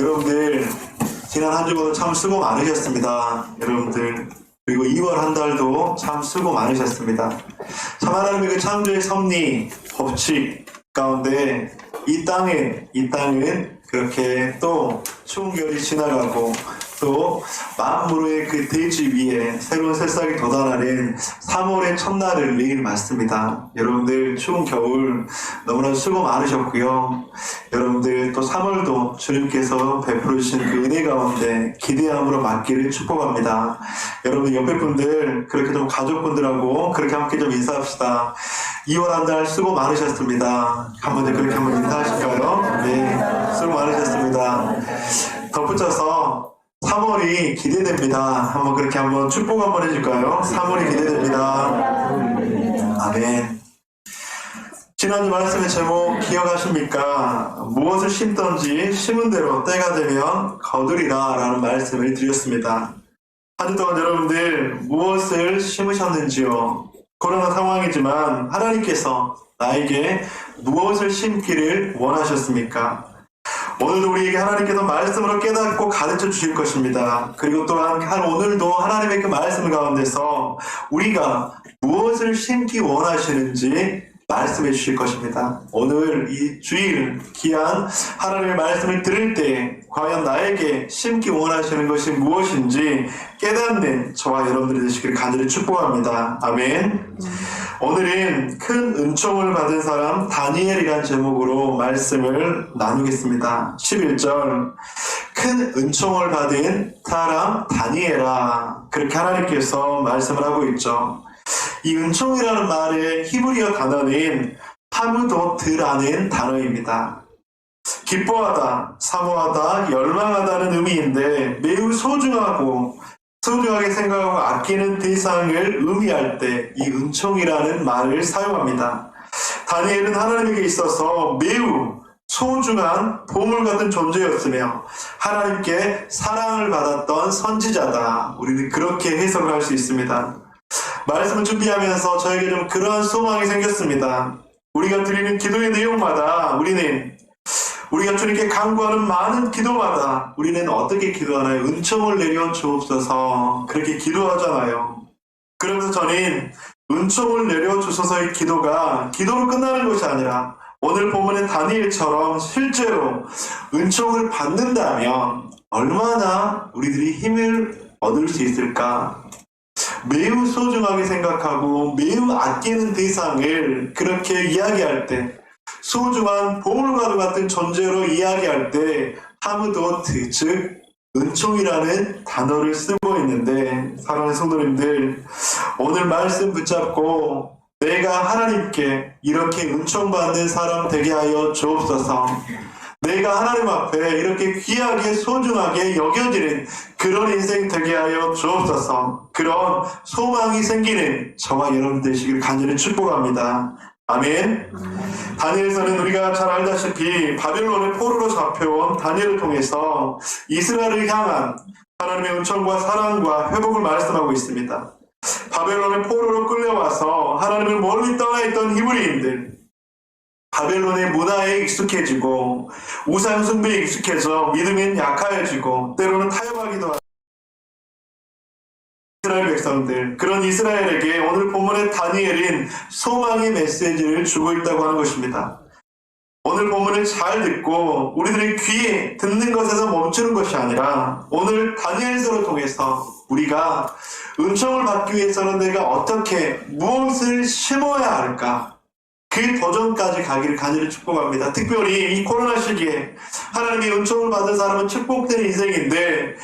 여러분들 지난 한 주간도 참 수고 많으셨습니다. 여러분들 그리고 2월 한 달도 참 수고 많으셨습니다. 참 하나님의 그 창조의 섭리 법칙 가운데 이 땅은 그렇게 또 추운 겨울이 지나가고 또 만물의 그 대지 위에 새로운 새싹이 돋아나는 3월의 첫날을 내일 맞습니다. 여러분들 추운 겨울 너무나 수고 많으셨고요. 여러분들 또 3월도 주님께서 베풀어 주신 그 은혜 가운데 기대함으로 맞기를 축복합니다. 여러분 옆에 분들 그렇게 좀 가족분들하고 그렇게 함께 좀 인사합시다. 2월 한 달 수고 많으셨습니다. 한번 그렇게 한번 인사하실까요? 네, 수고 많으셨습니다. 덧붙여서 3월이 기대됩니다. 한번 그렇게 한번 축복 한번 해줄까요? 3월이 기대됩니다. 아멘. 지난주 말씀의 제목 기억하십니까? 무엇을 심던지 심은 대로 때가 되면 거두리라 라는 말씀을 드렸습니다. 한 주 동안 여러분들 무엇을 심으셨는지요? 코로나 상황이지만 하나님께서 나에게 무엇을 심기를 원하셨습니까? 오늘도 우리에게 하나님께서 말씀으로 깨닫고 가르쳐 주실 것입니다. 그리고 또한 오늘도 하나님의 그 말씀 가운데서 우리가 무엇을 심기 원하시는지 말씀해 주실 것입니다. 오늘 이 주일 귀한 하나님의 말씀을 들을 때 과연 나에게 심기 원하시는 것이 무엇인지 깨닫는 저와 여러분들이 되시기를 간절히 축복합니다. 아멘. 오늘은 큰 은총을 받은 사람 다니엘이라는 제목으로 말씀을 나누겠습니다. 11절 큰 은총을 받은 사람 다니엘아, 그렇게 하나님께서 말씀을 하고 있죠. 이 은총이라는 말의 히브리어 단어는 하무도트라는 단어입니다. 기뻐하다, 사모하다, 열망하다는 의미인데 매우 소중하게 생각하고 아끼는 대상을 의미할 때 이 은총이라는 말을 사용합니다. 다니엘은 하나님에게 있어서 매우 소중한 보물 같은 존재였으며 하나님께 사랑을 받았던 선지자다. 우리는 그렇게 해석을 할 수 있습니다. 말씀을 준비하면서 저에게 좀 그러한 소망이 생겼습니다. 우리가 드리는 기도의 내용마다 우리가 주님께 간구하는 많은 기도마다 우리는 어떻게 기도하나요? 은총을 내려 주옵소서 그렇게 기도하잖아요. 그러면서 저는 은총을 내려 주소서의 기도가 기도로 끝나는 것이 아니라 오늘 본문의 다니엘처럼 실제로 은총을 받는다면 얼마나 우리들이 힘을 얻을 수 있을까? 매우 소중하게 생각하고 매우 아끼는 대상을 그렇게 이야기할 때 소중한 보물과도 같은 존재로 이야기할 때 하무도트, 즉 은총이라는 단어를 쓰고 있는데 사랑하는 성도님들 오늘 말씀 붙잡고 내가 하나님께 이렇게 은총받는 사람 되게 하여 주옵소서. 내가 하나님 앞에 이렇게 귀하게 소중하게 여겨지는 그런 인생 되게 하여 주옵소서. 그런 소망이 생기는 저와 여러분 되시기를 간절히 축복합니다. 아멘. 다니엘서는 우리가 잘 알다시피 바벨론의 포로로 잡혀온 다니엘을 통해서 이스라엘을 향한 하나님의 은총과 사랑과 회복을 말씀하고 있습니다. 바벨론의 포로로 끌려와서 하나님을 멀리 떠나 있던 히브리인들, 바벨론의 문화에 익숙해지고 우상 숭배에 익숙해져 믿음엔 약해지고 때로는 타협하기도 하는 이스라엘 백성들, 그런 이스라엘에게 오늘 본문의 다니엘은 소망의 메시지를 주고 있다고 하는 것입니다. 오늘 본문을 잘 듣고 우리들의 귀에 듣는 것에서 멈추는 것이 아니라 오늘 다니엘서를 통해서 우리가 은총을 받기 위해서는 내가 어떻게 무엇을 심어야 할까? 그 도전까지 가기를 간절히 축복합니다. 특별히 이 코로나 시기에 하나님의 은총을 받은 사람은 축복된 인생인데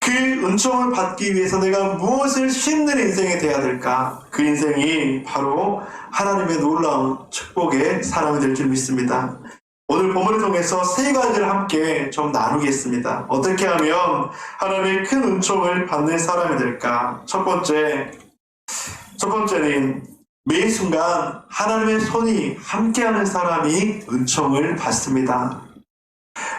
그 은총을 받기 위해서 내가 무엇을 심는 인생이 되어야 될까? 그 인생이 바로 하나님의 놀라운 축복의 사람이 될 줄 믿습니다. 오늘 본문을 통해서 세 가지를 함께 좀 나누겠습니다. 어떻게 하면 하나님의 큰 은총을 받는 사람이 될까? 첫 번째는 매 순간 하나님의 손이 함께하는 사람이 은총을 받습니다.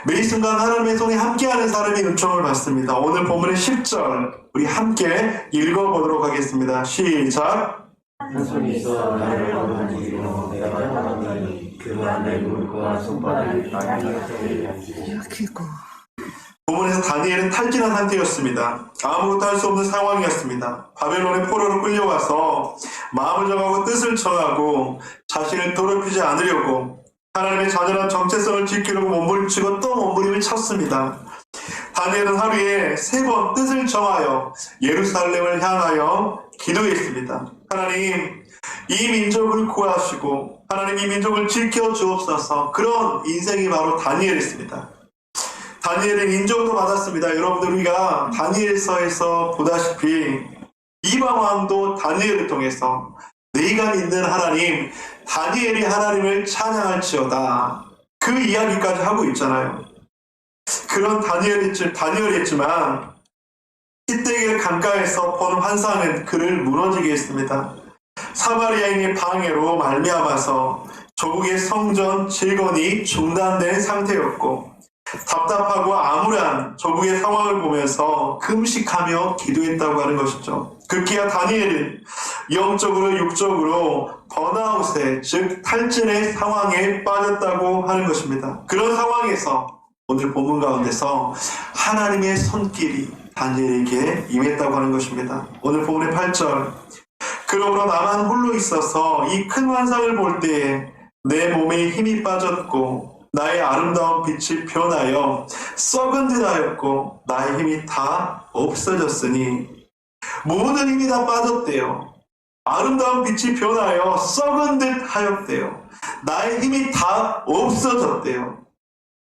매 순간 하나님의 손이 함께하는 사람이 은총을 받습니다. 오늘 본문의 10절 우리 함께 읽어보도록 하겠습니다. 시작. 한 손이 있어 나를 얻어지기로 내가 원하노니 그가 내 물과 손바닥을 빨리 여기고 다니엘은 탈진한 상태였습니다. 아무것도 할 수 없는 상황이었습니다. 바벨론의 포로로 끌려와서 마음을 정하고 뜻을 정하고 자신을 더럽히지 않으려고 하나님의 잔인한 정체성을 지키려고 몸부림치고 또 몸부림을 쳤습니다. 다니엘은 하루에 3번 뜻을 정하여 예루살렘을 향하여 기도했습니다. 하나님, 이 민족을 구하시고 하나님 이 민족을 지켜주옵소서. 그런 인생이 바로 다니엘이었습니다. 다니엘은 인정도 받았습니다. 여러분들, 우리가 다니엘서에서 보다시피 이방 왕도 다니엘을 통해서 네가 믿는 하나님, 다니엘이 하나님을 찬양할지어다, 그 이야기까지 하고 있잖아요. 그런 다니엘이었지만 시댁의 강가에서 본 환상은 그를 무너지게 했습니다. 사마리아인의 방해로 말미암아서 조국의 성전 재건이 중단된 상태였고, 답답하고 암울한 조국의 상황을 보면서 금식하며 기도했다고 하는 것이죠. 급기야 다니엘은 영적으로 육적으로 번아웃에, 즉 탈진의 상황에 빠졌다고 하는 것입니다. 그런 상황에서 오늘 본문 가운데서 하나님의 손길이 다니엘에게 임했다고 하는 것입니다. 오늘 본문의 8절, 그러므로 나만 홀로 있어서 이 큰 환상을 볼 때에 내 몸에 힘이 빠졌고 나의 아름다운 빛이 변하여 썩은 듯 하였고 나의 힘이 다 없어졌으니, 모든 힘이 다 빠졌대요. 아름다운 빛이 변하여 썩은 듯 하였대요. 나의 힘이 다 없어졌대요.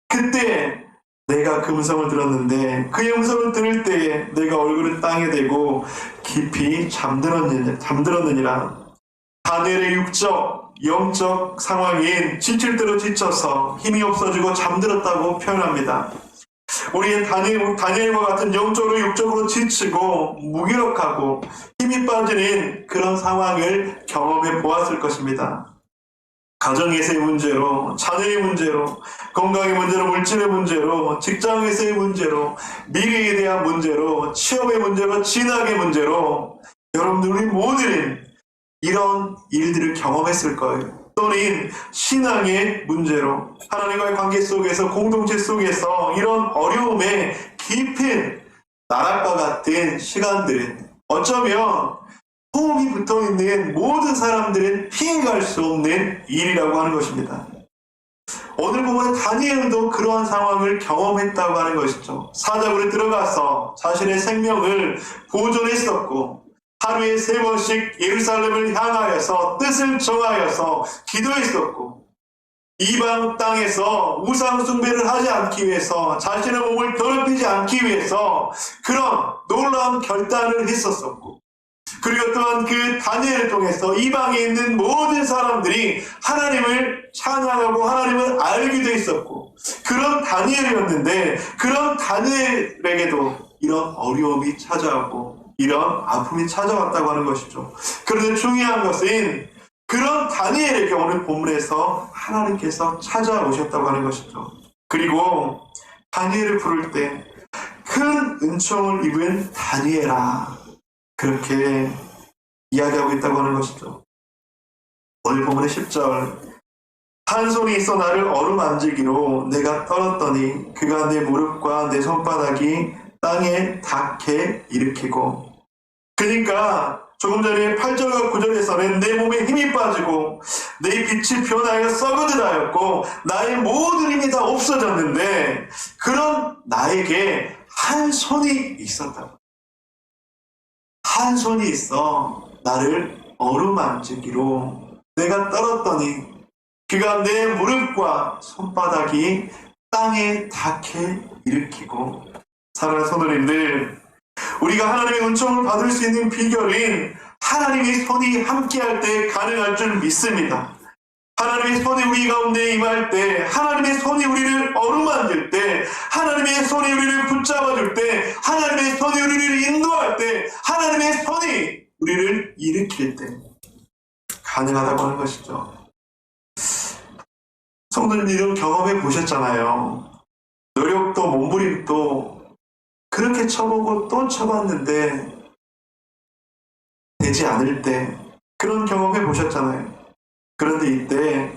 그때 내가 그 음성을 들었는데, 그의 음성을 들을 때에 내가 얼굴을 땅에 대고 깊이 잠들었느니라. 다니엘의 육적, 영적 상황인 지칠 대로 지쳐서 힘이 없어지고 잠들었다고 표현합니다. 우리는 다니엘과 같은 영적으로 육적으로 지치고 무기력하고 힘이 빠지는 그런 상황을 경험해 보았을 것입니다. 가정에서의 문제로, 자녀의 문제로, 건강의 문제로, 물질의 문제로, 직장에서의 문제로, 미래에 대한 문제로, 취업의 문제로, 진학의 문제로, 여러분들 우리 모두는 이런 일들을 경험했을 거예요. 또는 신앙의 문제로, 하나님과의 관계 속에서, 공동체 속에서 이런 어려움에 깊은 나락과 같은 시간들은 어쩌면 호흡이 붙어있는 모든 사람들은 피해갈 수 없는 일이라고 하는 것입니다. 오늘 보면 다니엘도 그러한 상황을 경험했다고 하는 것이죠. 사자굴에 들어가서 자신의 생명을 보존했었고, 하루에 3번씩 예루살렘을 향하여서 뜻을 정하여서 기도했었고, 이방 땅에서 우상 숭배를 하지 않기 위해서, 자신의 몸을 더럽히지 않기 위해서 그런 놀라운 결단을 했었었고, 그리고 또한 그 다니엘을 통해서 이방에 있는 모든 사람들이 하나님을 찬양하고 하나님을 알기도 했었고, 그런 다니엘이었는데, 그런 다니엘에게도 이런 어려움이 찾아왔고 이런 아픔이 찾아왔다고 하는 것이죠. 그런데 중요한 것은 그런 다니엘에게 오늘 본문에서 하나님께서 찾아오셨다고 하는 것이죠. 그리고 다니엘을 부를 때 큰 은총을 입은 다니엘아, 그렇게 이야기하고 있다고 하는 것이죠. 오늘 본문의 10절, 한 손이 있어 나를 어루만지기로 내가 떨었더니 그가 내 무릎과 내 손바닥이 땅에 닿게 일으키고, 그러니까 조금 전에 8절과 9절에서는 내 몸에 힘이 빠지고 내 빛이 변하여 썩어듯 하였고 나의 모든 힘이 다 없어졌는데, 그런 나에게 한 손이 있었다고. 한 손이 있어 나를 어루만지기로 내가 떨었더니 그가 내 무릎과 손바닥이 땅에 닿게 일으키고. 사랑하는 성도님들, 우리가 하나님의 은총을 받을 수 있는 비결인 하나님의 손이 함께할 때 가능할 줄 믿습니다. 하나님의 손이 우리 가운데 임할 때, 하나님의 손이 우리를 어루만질 때, 하나님의 손이 우리를 붙잡아줄 때, 하나님의 손이 우리를 인도할 때, 하나님의 손이 우리를 일으킬 때 가능하다고 하는 것이죠. 성도님, 이런 경험해 보셨잖아요. 노력도 몸부림도 그렇게 쳐보고 또 쳐봤는데 되지 않을 때, 그런 경험해 보셨잖아요. 그런데 이때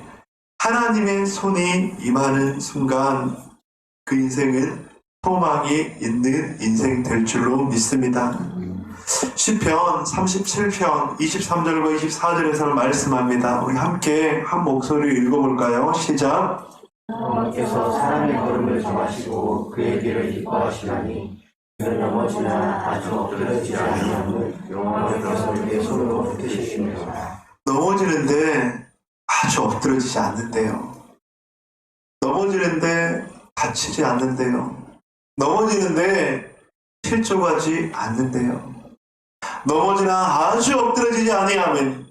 하나님의 손이 임하는 순간 그 인생은 소망이 있는 인생 될 줄로 믿습니다. 시편 37편 23절과 24절에서 말씀합니다. 우리 함께 한 목소리로 읽어볼까요? 시작. 여호와께서 사람의 걸음을 정하시고 그의 길을 기뻐하시나니 그는 넘어지나 아주 엎드러지지 아니함을 여호와께서 그의 손으로 붙드시느니라. 넘어지는데 아주 엎드러지지 않는데요. 넘어지는데 다치지 않는데요. 넘어지는데 실족하지 않는데요. 넘어지나 아주 엎드러지지 아니하면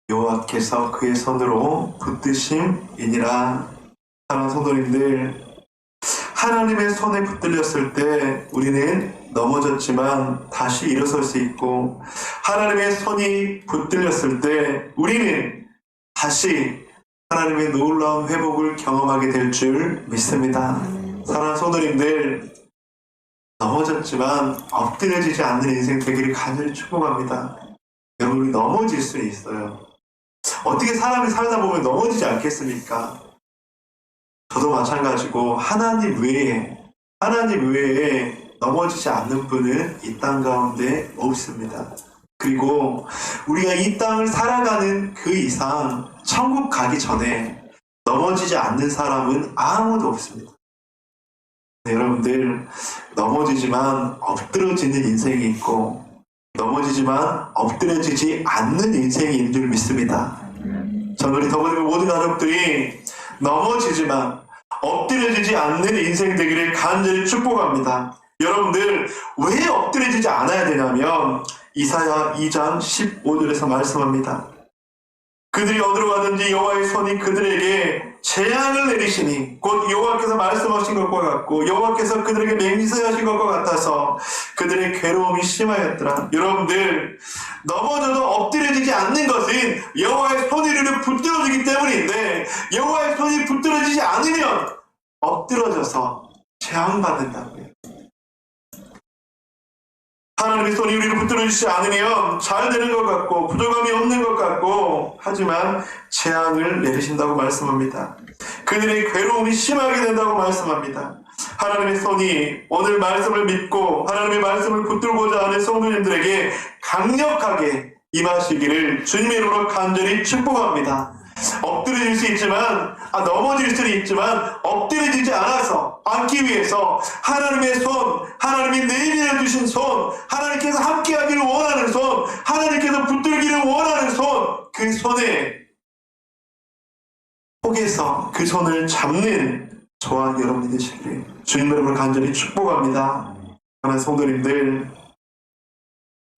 여호와께서 그의 손으로 붙드심이니라. 사랑하는 성도님들, 하나님의 손에 붙들렸을 때 우리는 넘어졌지만 다시 일어설 수 있고, 하나님의 손이 붙들렸을 때 우리는 다시 하나님의 놀라운 회복을 경험하게 될 줄 믿습니다. 사랑하는 성도님들, 넘어졌지만 엎드려지지 않는 인생 되기를 간절히 축복합니다. 여러분, 우리 넘어질 수 있어요. 어떻게 사람이 살다 보면 넘어지지 않겠습니까? 저도 마찬가지고 하나님 외에 넘어지지 않는 분은 이 땅 가운데 없습니다. 그리고 우리가 이 땅을 살아가는 그 이상 천국 가기 전에 넘어지지 않는 사람은 아무도 없습니다. 네, 여러분들, 넘어지지만 엎드러지는 인생이 있고 넘어지지만 엎드려지지 않는 인생이 있는 줄 믿습니다. 저는 우리 더불어 모든 가족들이 넘어지지만 엎드려지지 않는 인생 되기를 간절히 축복합니다. 여러분들, 왜 엎드려지지 않아야 되냐면 이사야 2장 15절에서 말씀합니다. 그들이 어디로 가든지 여호와의 손이 그들에게 재앙을 내리시니, 곧 여호와께서 말씀하신 것과 같고 여호와께서 그들에게 맹세하신 것과 같아서 그들의 괴로움이 심하였더라. 여러분들, 넘어져도 엎드려지지 않는 것은 여호와의 손이 우리를 붙들어주기 때문인데, 여호와의 손이 붙들어지지 않으면 엎드러져서 재앙받는다고요. 하나님의 손이 우리를 붙들어주지 않으면 잘 되는 것 같고 부족함이 없는 것 같고, 하지만 재앙을 내리신다고 말씀합니다. 그들의 괴로움이 심하게 된다고 말씀합니다. 하나님의 손이 오늘 말씀을 믿고 하나님의 말씀을 붙들고자 하는 성도님들에게 강력하게 임하시기를 주님의 이름으로 간절히 축복합니다. 엎드려질 수 있지만, 넘어질 수는 있지만 엎드려지지 않기 위해서 하나님의 손, 하나님이 내밀어 주신 손, 하나님께서 함께하기를 원하는 손, 하나님께서 붙들기를 원하는 손, 그 손에 속에서 그 손을 잡는 저와 여러분이 되시기를 주님 이름으로 간절히 축복합니다. 하나님 성도님들,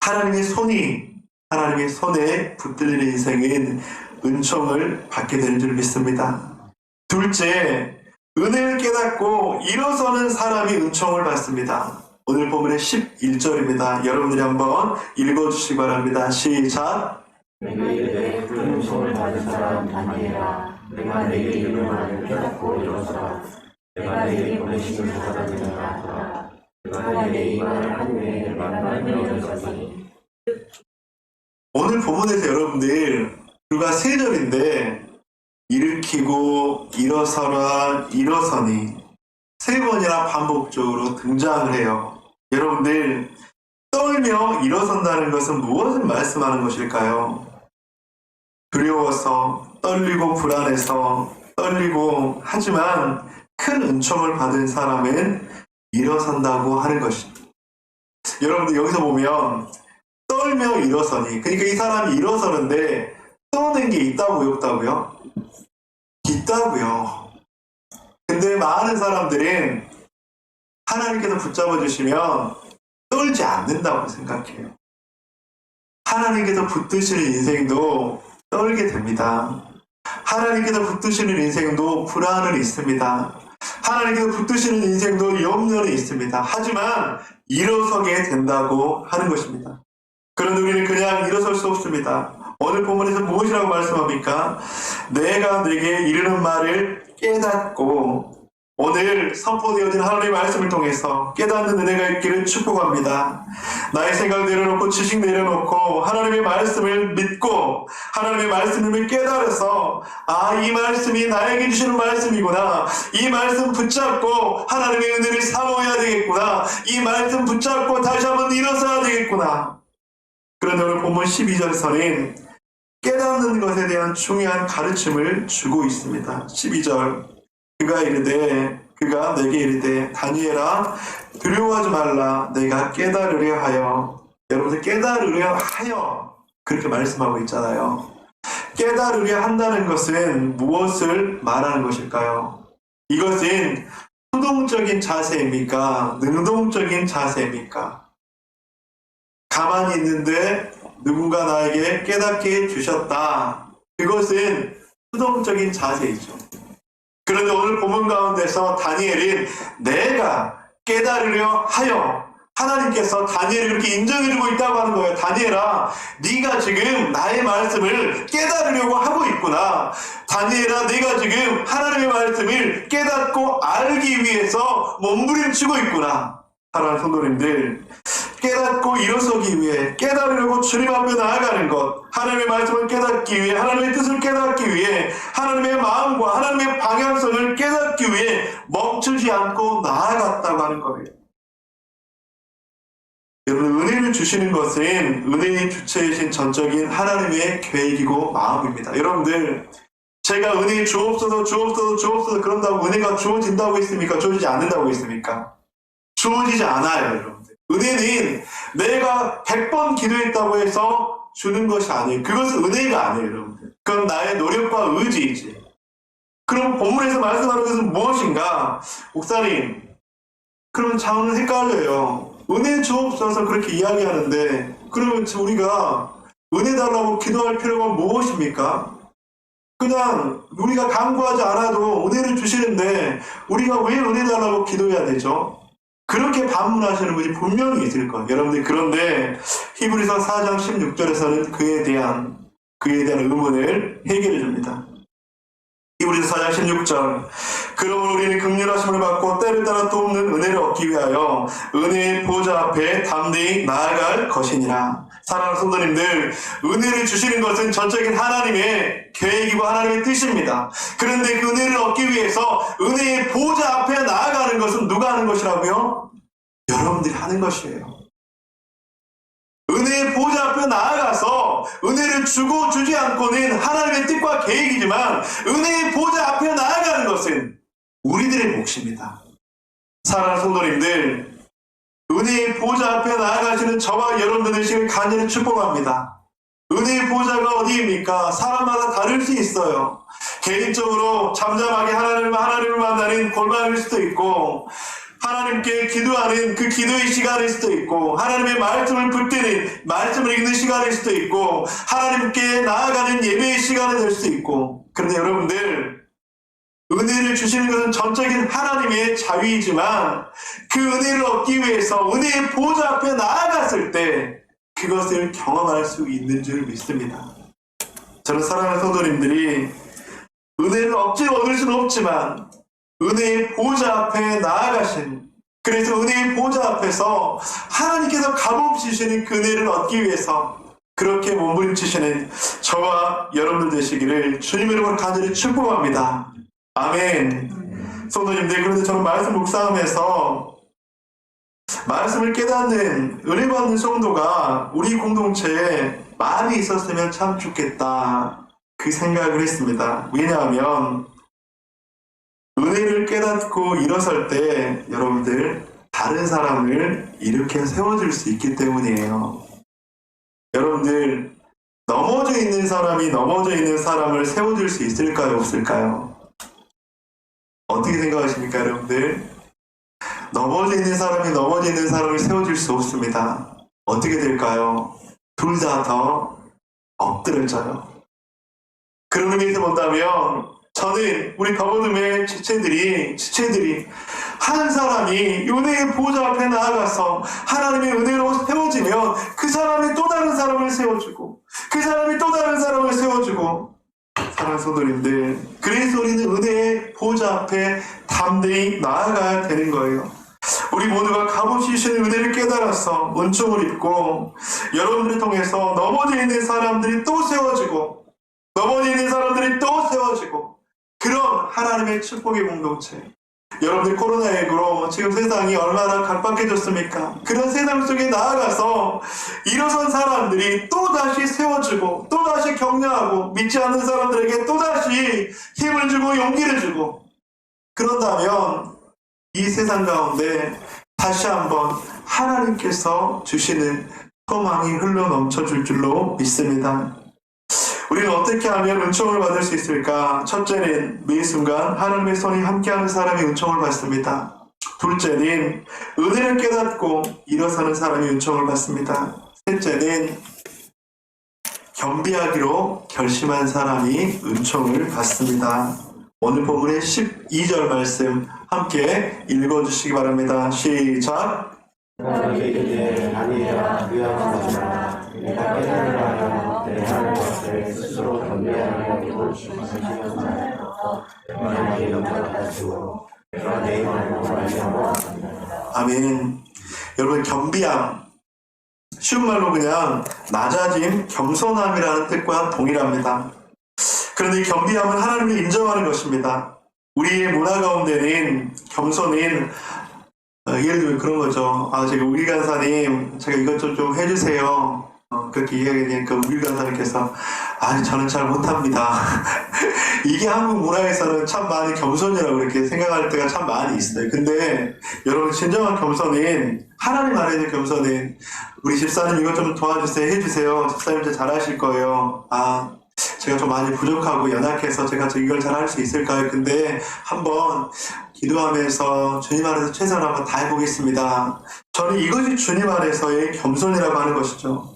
하나님의 손에 붙들리는 인생은 은총을 받게 되는 줄 믿습니다. 둘째, 은혜를 깨닫고 일어서는 사람이 은총을 받습니다. 오늘 본문의 11절입니다. 여러분들이 한번 읽어주시기 바랍니다. 시작. 내게 이르되 그 은총을 받은 사람 아니라 내가 내게 이르는 깨닫고 일어서라. 내가 내게 보내심을 받았느니라 하더라. 내가 내게 이 말을 한 후에 만나는 일어서니. 오늘 본문에서 여러분들 불과 3절인데 일으키고 일어서라 일어서니 3번이나 반복적으로 등장을 해요. 여러분들, 떨며 일어선다는 것은 무엇을 말씀하는 것일까요? 두려워서 떨리고 불안해서 떨리고, 하지만 큰 은총을 받은 사람은 일어선다고 하는 것입니다. 여러분들, 여기서 보면 떨며 일어서니, 그러니까 이 사람이 일어서는데 떠는 게 있다고요, 없다고요? 있다고요. 근데 많은 사람들은 하나님께서 붙잡아 주시면 떨지 않는다고 생각해요. 하나님께서 붙드시는 인생도 떨게 됩니다. 하나님께서 붙드시는 인생도 불안은 있습니다. 하나님께서 붙드시는 인생도 염려는 있습니다. 하지만 일어서게 된다고 하는 것입니다. 그런데 우리는 그냥 일어설 수 없습니다. 오늘 본문에서 무엇이라고 말씀합니까? 내가 내게 이르는 말을 깨닫고 오늘 선포되어진 하나님의 말씀을 통해서 깨닫는 은혜가 있기를 축복합니다. 나의 생각 내려놓고 지식 내려놓고 하나님의 말씀을 믿고 하나님의 말씀을 깨달아서 이 말씀이 나에게 주시는 말씀이구나. 이 말씀 붙잡고 하나님의 은혜를 사모해야 되겠구나. 이 말씀 붙잡고 다시 한번 일어서야 되겠구나. 그런데 오늘 본문 12절에서는 깨닫는 것에 대한 중요한 가르침을 주고 있습니다. 12절 그가 내게 이르되 다니엘아 두려워하지 말라 내가 깨달으려 하여. 여러분들 깨달으려 하여 그렇게 말씀하고 있잖아요. 깨달으려 한다는 것은 무엇을 말하는 것일까요? 이것은 수동적인 자세입니까? 능동적인 자세입니까? 가만히 있는데 누군가 나에게 깨닫게 해주셨다. 그것은 수동적인 자세이죠. 그런데 오늘 본문 가운데서 다니엘은 내가 깨달으려 하여 하나님께서 다니엘을 그렇게 인정해주고 있다고 하는 거예요. 다니엘아, 네가 지금 나의 말씀을 깨달으려고 하고 있구나. 다니엘아, 네가 지금 하나님의 말씀을 깨닫고 알기 위해서 몸부림치고 있구나. 사랑하는 성도님들, 깨닫고 일어서기 위해 깨달으려고 주님 앞에 나아가는 것, 하나님의 말씀을 깨닫기 위해, 하나님의 뜻을 깨닫기 위해, 하나님의 마음과 하나님의 방향성을 깨닫기 위해 멈추지 않고 나아갔다고 하는 거예요. 여러분, 은혜를 주시는 것은 은혜의 주체이신 전적인 하나님의 계획이고 마음입니다. 여러분들, 제가 은혜 주옵소서 그런다고 은혜가 주어진다고 했습니까? 주어지지 않는다고 했습니까? 주어지지 않아요, 여러분들. 은혜는 내가 100번 기도했다고 해서 주는 것이 아니에요. 그것은 은혜가 아니에요, 여러분들. 그건 나의 노력과 의지이지. 그럼 본문에서 말씀하는 것은 무엇인가? 목사님, 그럼 장은 헷갈려요. 은혜 주옵소서 그렇게 이야기하는데, 그러면 우리가 은혜 달라고 기도할 필요가 무엇입니까? 그냥 우리가 간구하지 않아도 은혜를 주시는데 우리가 왜 은혜 달라고 기도해야 되죠? 그렇게 반문하시는 분이 분명히 있을 거예요. 여러분들, 그런데 히브리서 4장 16절에서는 그에 대한 의문을 해결해 줍니다. 히브리서 4장 16절 그러므로 우리는 긍휼하심을 받고 때를 따라 또 없는 은혜를 얻기 위하여 은혜의 보좌 앞에 담대히 나아갈 것이니라. 사랑하는 성도님들, 은혜를 주시는 것은 전적인 하나님의 계획이고 하나님의 뜻입니다. 그런데 그 은혜를 얻기 위해서 은혜의 보좌 앞에 나아가는 것은 누가 하는 것이라고요? 여러분들이 하는 것이에요. 은혜의 보좌 앞에 나아가서 은혜를 주고 주지 않고는 하나님의 뜻과 계획이지만 은혜의 보좌 앞에 나아가는 것은 우리들의 몫입니다. 사랑하는 성도님들, 은혜의 보좌 앞에 나아가시는 저와 여러분들 되시길 간절히 축복합니다. 은혜의 보좌가 어디입니까? 사람마다 다를 수 있어요. 개인적으로 잠잠하게 하나님을 만나는 골방일 수도 있고, 하나님께 기도하는 그 기도의 시간일 수도 있고, 하나님의 말씀을 붙드는 말씀을 읽는 시간일 수도 있고, 하나님께 나아가는 예배의 시간이 될 수도 있고. 그런데 여러분들, 은혜를 주시는 것은 전적인 하나님의 자위이지만 그 은혜를 얻기 위해서 은혜의 보좌 앞에 나아갔을 때 그것을 경험할 수 있는 줄 믿습니다. 저는 사랑하는 성도님들이 은혜를 억지로 얻을 수는 없지만 은혜의 보좌 앞에 나아가신, 그래서 은혜의 보좌 앞에서 하나님께서 값없이 주시는 그 은혜를 얻기 위해서 그렇게 몸부림치시는 저와 여러분들 되시기를 주님의 이름으로 간절히 축복합니다. 아멘. 성도님들, 그런데 저는 말씀 묵상하면서 말씀을 깨닫는 은혜 받는 성도가 우리 공동체에 많이 있었으면 참 좋겠다, 그 생각을 했습니다. 왜냐하면 은혜를 깨닫고 일어설 때 여러분들 다른 사람을 일으켜 세워줄 수 있기 때문이에요. 여러분들, 넘어져 있는 사람을 세워줄 수 있을까요, 없을까요? 어떻게 생각하십니까, 여러분들? 넘어져 있는 사람을 세워줄 수 없습니다. 어떻게 될까요? 둘 다 더 엎드려져요. 그런 의미에서 본다면 저는 우리 더보듬의 지체들이 한 사람이 은혜의 보좌 앞에 나아가서 하나님의 은혜로 세워지면 그 사람이 또 다른 사람을 세워주고 그 사람이 또 다른 사람을 세워주고 사랑하는 성도님들, 그래서 우리는 은혜의 보좌 앞에 담대히 나아가야 되는 거예요. 우리 모두가 값없이 주시는 은혜를 깨달아서 은총을 입고 여러분들을 통해서 넘어져 있는 사람들이 또 세워지고 넘어져 있는 사람들이 또 세워지고 그런 하나님의 축복의 공동체. 여러분들 코로나19로 지금 세상이 얼마나 각박해졌습니까? 그런 세상 속에 나아가서 일어선 사람들이 또다시 세워주고 또다시 격려하고 믿지 않는 사람들에게 또다시 힘을 주고 용기를 주고 그런다면 이 세상 가운데 다시 한번 하나님께서 주시는 소망이 흘러 넘쳐줄 줄로 믿습니다. 우리는 어떻게 하면 은총을 받을 수 있을까? 첫째는 매 순간 하나님의 손이 함께하는 사람이 은총을 받습니다. 둘째는 은혜를 깨닫고 일어서는 사람이 은총을 받습니다. 셋째는 겸비하기로 결심한 사람이 은총을 받습니다. 오늘 본문의 12절 말씀 함께 읽어주시기 바랍니다. 시작! 내가 너에게 이르되 아니라 위하여라 내가 깨달으려 하여 내 하나님 앞에 스스로 겸비하여 하기로 결심한 자로부터 내가 영광을 받으시고 내가 내 이름으로 말미암아 아멘. 여러분, 겸비함 쉬운 말로 그냥 낮아짐, 겸손함이라는 뜻과 동일합니다. 그런데 이 겸비함은 하나님을 인정하는 것입니다. 우리의 문화 가운데는 겸손인 예를 들면 그런 거죠. 제가 우리 간사님 제가 이것 좀 해주세요. 그렇게 이야기하니까 우리 간사님께서 저는 잘 못합니다. 이게 한국 문화에서는 참 많이 겸손이라고 그렇게 생각할 때가 참 많이 있어요. 근데 여러분 진정한 겸손인 하나님 안에 있는 겸손인 우리 집사님 이것 좀 도와주세요 해주세요. 집사님 진짜 잘하실 거예요. 제가 좀 많이 부족하고 연약해서 제가 이걸 잘 할 수 있을까요? 근데 한번 기도하면서 주님 안에서 최선을 한번 다해보겠습니다. 저는 이것이 주님 안에서의 겸손이라고 하는 것이죠.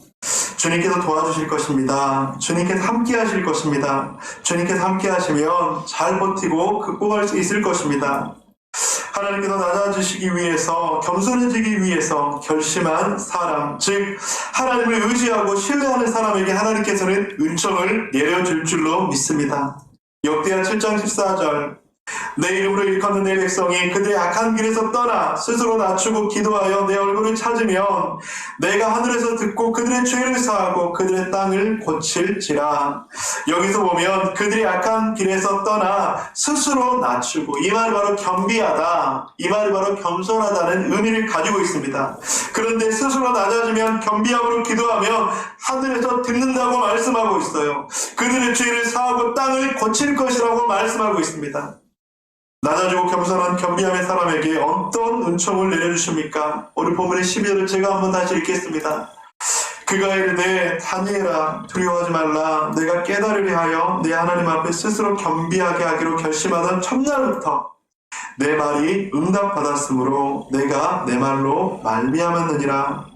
주님께서 도와주실 것입니다. 주님께서 함께 하실 것입니다. 주님께서 함께 하시면 잘 버티고 극복할 수 있을 것입니다. 하나님께서 낮아지시기 위해서 겸손해지기 위해서 결심한 사람, 즉 하나님을 의지하고 신뢰하는 사람에게 하나님께서는 은총을 내려줄 줄로 믿습니다. 역대하 7장 14절 내 이름으로 일컫는 내 백성이 그들의 악한 길에서 떠나 스스로 낮추고 기도하여 내 얼굴을 찾으면 내가 하늘에서 듣고 그들의 죄를 사하고 그들의 땅을 고칠지라. 여기서 보면 그들의 악한 길에서 떠나 스스로 낮추고, 이 말이 바로 겸비하다, 이 말이 바로 겸손하다는 의미를 가지고 있습니다. 그런데 스스로 낮아지면 겸비함으로 기도하면 하늘에서 듣는다고 말씀하고 있어요. 그들의 죄를 사하고 땅을 고칠 것이라고 말씀하고 있습니다. 낮아지고 겸손한 겸비함의 사람에게 어떤 은총을 내려주십니까? 오늘 본문의 12절을 제가 한번 다시 읽겠습니다. 그가 이르되 다니엘아 두려워하지 말라. 내가 깨달으려 하여 내 하나님 앞에 스스로 겸비하게 하기로 결심하던 첫날부터 내 말이 응답받았으므로 내가 내 말로 말미암았느니라.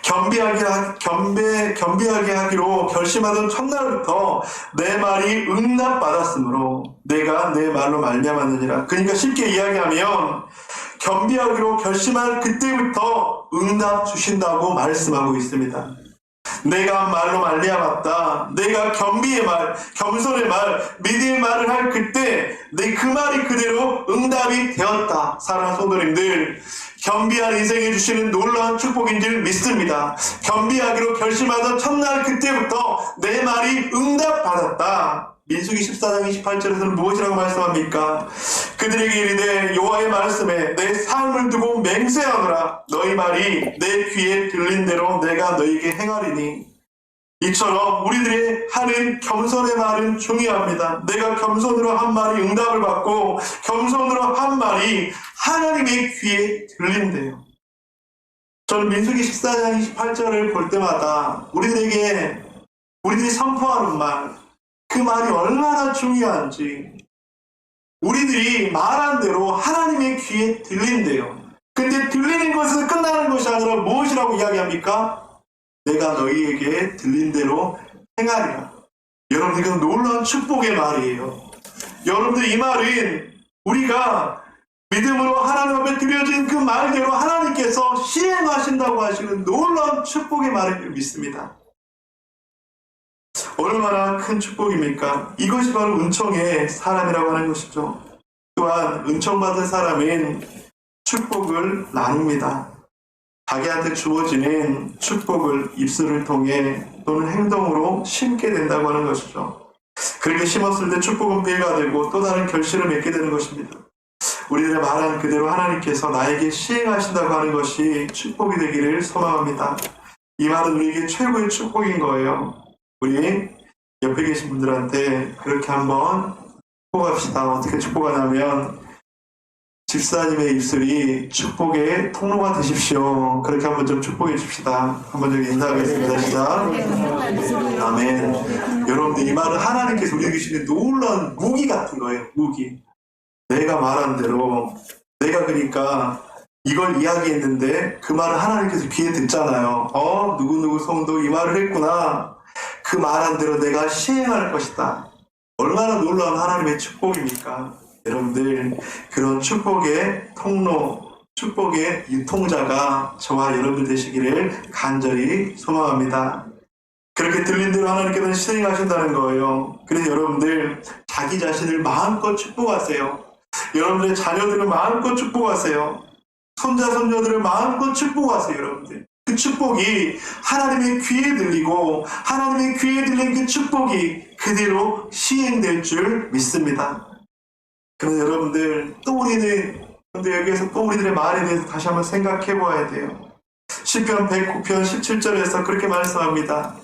겸비하게 하기로 결심하던 첫날부터 내 말이 응답받았으므로 내가 내 말로 말미암았느니라. 그러니까 쉽게 이야기하면 겸비하기로 결심한 그때부터 응답 주신다고 말씀하고 있습니다. 내가 말로 말미암았다. 내가 겸비의 말, 겸손의 말, 믿음의 말을 할 그때 내 그 말이 그대로 응답이 되었다. 사랑하는 성도님들, 겸비한 인생에 주시는 놀라운 축복인 줄 믿습니다. 겸비하기로 결심하던 첫날 그때부터 내 말이 응답받았다. 민수기 14장 28절에서는 무엇이라고 말씀합니까? 그들에게 이르되 여호와의 말씀에 내 삶을 두고 맹세하노라. 너희 말이 내 귀에 들린 대로 내가 너희에게 행하리니. 이처럼 우리들이 하는 겸손의 말은 중요합니다. 내가 겸손으로 한 말이 응답을 받고 겸손으로 한 말이 하나님의 귀에 들린대요. 저는 민수기 14장 28절을 볼 때마다 우리들이 선포하는 말, 그 말이 얼마나 중요한지, 우리들이 말한 대로 하나님의 귀에 들린대요. 근데 들리는 것은 끝나는 것이 아니라 무엇이라고 이야기합니까? 내가 너희에게 들린 대로 행하리라. 여러분, 이건 놀라운 축복의 말이에요. 여러분들, 이 말은 우리가 믿음으로 하나님 앞에 드려진 그 말대로 하나님께서 시행하신다고 하시는 놀라운 축복의 말을 믿습니다. 얼마나 큰 축복입니까? 이것이 바로 은총의 사람이라고 하는 것이죠. 또한 은총받은 사람은 축복을 나눕니다. 자기한테 주어지는 축복을 입술을 통해 또는 행동으로 심게 된다고 하는 것이죠. 그렇게 심었을 때 축복은 배가 되고 또 다른 결실을 맺게 되는 것입니다. 우리들의 말한 그대로 하나님께서 나에게 시행하신다고 하는 것이 축복이 되기를 소망합니다. 이 말은 우리에게 최고의 축복인 거예요. 우리 옆에 계신 분들한테 그렇게 한번 축복합시다. 어떻게 축복하냐면 집사님의 입술이 축복의 통로가 되십시오. 그렇게 한번 좀 축복해 줍시다. 한번 좀 인사하겠습니다. 시작. 아멘. 여러분들 이 말은 하나님께서 우리에게 주시는 놀라운 무기 같은 거예요. 무기. 내가 말한 대로 내가 그러니까 이걸 이야기했는데 그 말을 하나님께서 귀에 듣잖아요. 누구누구 성도 이 말을 했구나. 그 말한 대로 내가 시행할 것이다. 얼마나 놀라운 하나님의 축복입니까? 여러분들 그런 축복의 통로, 축복의 유통자가 저와 여러분들 되시기를 간절히 소망합니다. 그렇게 들린 대로 하나님께서는 시행하신다는 거예요. 그래서 여러분들 자기 자신을 마음껏 축복하세요. 여러분들의 자녀들을 마음껏 축복하세요. 손자, 손녀들을 마음껏 축복하세요. 여러분들 그 축복이 하나님의 귀에 들리고 하나님의 귀에 들린 그 축복이 그대로 시행될 줄 믿습니다. 그래서 여러분들 또 우리는 근데 여기에서 또 우리들의 말에 대해서 다시 한번 생각해 보아야 돼요. 시편 109편 17절에서 그렇게 말씀합니다.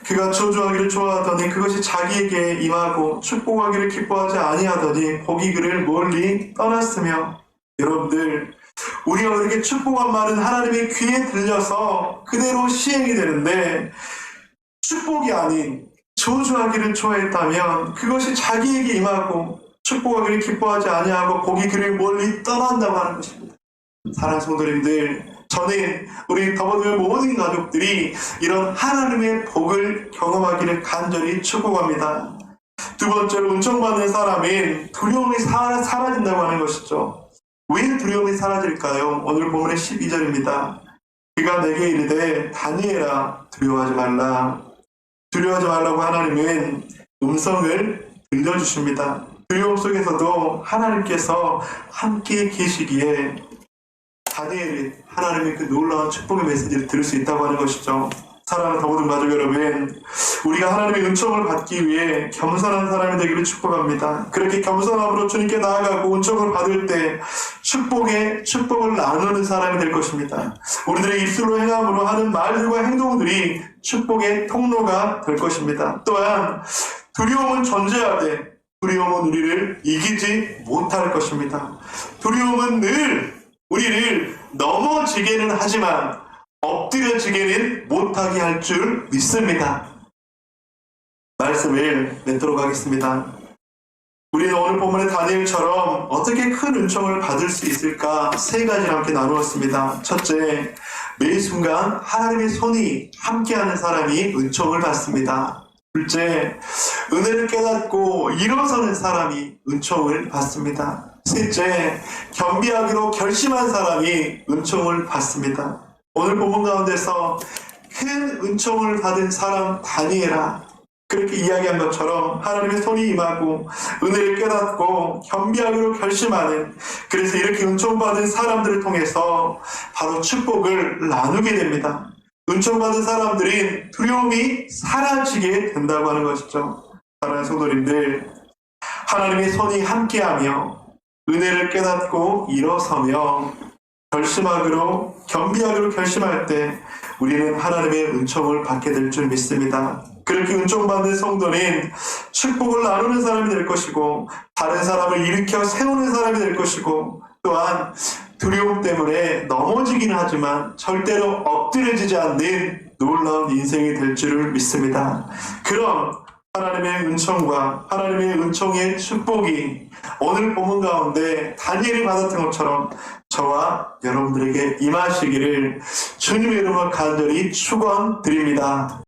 그가 저주하기를 좋아하더니 그것이 자기에게 임하고 축복하기를 기뻐하지 아니하더니 복이 그를 멀리 떠났으며. 여러분들 우리가 그렇게 축복한 말은 하나님의 귀에 들려서 그대로 시행이 되는데 축복이 아닌 저주하기를 좋아했다면 그것이 자기에게 임하고 축복하기를 기뻐하지 아니하고 복이 그를 멀리 떠난다고 하는 것입니다. 사랑하는 성도님들, 저는 우리 더버드의 모든 가족들이 이런 하나님의 복을 경험하기를 간절히 축복합니다. 두 번째로 은총받는 사람은 두려움이 사라진다고 하는 것이죠. 왜 두려움이 사라질까요? 오늘 본문의 12절입니다. 그가 내게 이르되 다니엘아 두려워하지 말라. 두려워하지 말라고 하나님은 음성을 들려주십니다. 두려움 속에서도 하나님께서 함께 계시기에 다니엘이 하나님의 그 놀라운 축복의 메시지를 들을 수 있다고 하는 것이죠. 사랑하는 더버든 가족 여러분, 우리가 하나님의 은총을 받기 위해 겸손한 사람이 되기를 축복합니다. 그렇게 겸손함으로 주님께 나아가고 은총을 받을 때 축복을 나누는 사람이 될 것입니다. 우리들의 입술로 행함으로 하는 말들과 행동들이 축복의 통로가 될 것입니다. 또한 두려움은 존재하되 두려움은 우리를 이기지 못할 것입니다. 두려움은 늘 우리를 넘어지게는 하지만 엎드려지게는 못하게 할 줄 믿습니다. 말씀을 맺도록 하겠습니다. 우리는 오늘 본문의 다니엘처럼 어떻게 큰 은총을 받을 수 있을까 세 가지를 함께 나누었습니다. 첫째, 매 순간 하나님의 손이 함께하는 사람이 은총을 받습니다. 둘째, 은혜를 깨닫고 일어서는 사람이 은총을 받습니다. 셋째, 겸비하기로 결심한 사람이 은총을 받습니다. 오늘 본문 가운데서 큰 은총을 받은 사람 다니엘아, 그렇게 이야기한 것처럼 하나님의 손이 임하고 은혜를 깨닫고 겸비하기로 결심하는, 그래서 이렇게 은총받은 사람들을 통해서 바로 축복을 나누게 됩니다. 은총받은 사람들은 두려움이 사라지게 된다고 하는 것이죠. 사랑하는 성도님들, 하나님의 손이 함께하며 은혜를 깨닫고 일어서며 결심하기로 겸비하기로 결심할 때 우리는 하나님의 은총을 받게 될 줄 믿습니다. 그렇게 은총받는 성도는 축복을 나누는 사람이 될 것이고 다른 사람을 일으켜 세우는 사람이 될 것이고 또한 두려움 때문에 넘어지기는 하지만 절대로 엎드려지지 않는 놀라운 인생이 될 줄을 믿습니다. 그럼 하나님의 은총과 하나님의 은총의 축복이 오늘 본문 가운데 다니엘이 받았던 것처럼 저와 여러분들에게 임하시기를 주님의 이름으로 간절히 축원드립니다.